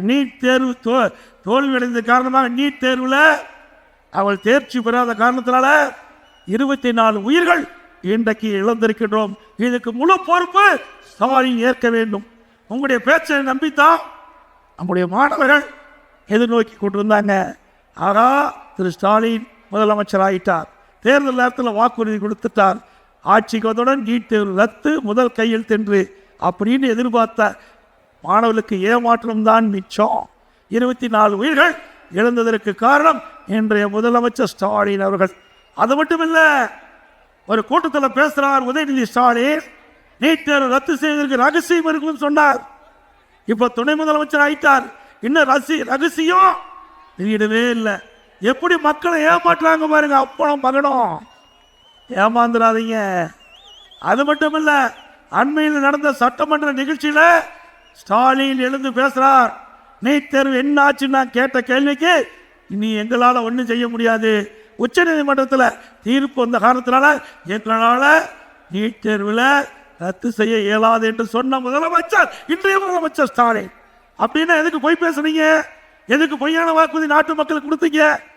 NEET தேர்வு தோல்வியடைந்த காரணமாக நீட் தேர்வில் அவள் தேர்ச்சி பெறாத காரணத்தினால 24 உயிர்கள் இன்றைக்கு இழந்திருக்கின்றோம். இதுக்கு முழு பொறுப்பு ஸ்டாலின் ஏற்க வேண்டும். உங்களுடைய பேச்சை நம்பித்தான் நம்முடைய மாணவர்கள் எதிர்நோக்கி கொண்டிருந்தாங்க. ஆகா, திரு ஸ்டாலின் முதலமைச்சர் ஆகிட்டார், தேர்தல் நேரத்தில் வாக்குறுதி கொடுத்துட்டார், ஆட்சிக்கு வந்தவுடன் நீட் தேர்வு ரத்து, முதல் கையில் தென்று அப்படின்னு எதிர்பார்த்த மாணவர்களுக்கு ஏமாற்றம் தான் மிச்சம். 24 உயிர்கள் இழந்ததற்கு காரணம் இன்றைய முதலமைச்சர் ஸ்டாலின் அவர்கள். அது மட்டும் இல்லை, ஒரு கூட்டத்தில் பேசுகிறார் உதயநிதி ஸ்டாலின், நீட் தேர்வு ரத்து செய்வதற்கு ரகசியம் இருக்குன்னு சொன்னார். இப்போ துணை முதலமைச்சர் ஆயிட்டார், இன்னும் ரகசியம் வெளியிடவே இல்லை. எப்படி மக்களை ஏமாற்றுறாங்க பாருங்க, அப்பனும் மகனும். ஏமாந்துடாதீங்க. அது மட்டும் இல்லை, அண்மையில் நடந்த சட்டமன்ற நிகழ்ச்சியில் ஸ்டாலின் எழுந்து பேசுகிறார். நீட் தேர்வு என்ன ஆச்சுன்னு நான் கேட்ட கேள்விக்கு, இனி எங்களால் ஒன்றும் செய்ய முடியாது, உச்ச நீதிமன்றத்தில் தீர்ப்பு வந்த காரணத்தினால எங்களால் நீட் தேர்வில் ரத்து செய்ய இயலாது என்று சொன்ன முதலமைச்சர் இன்றைய முதலமைச்சர் ஸ்டாலின். அப்படின்னா எதுக்கு பொய் பேசுறீங்க? எதுக்கு பொய்யான வாக்குறுதி நாட்டு மக்களுக்கு கொடுத்தீங்க?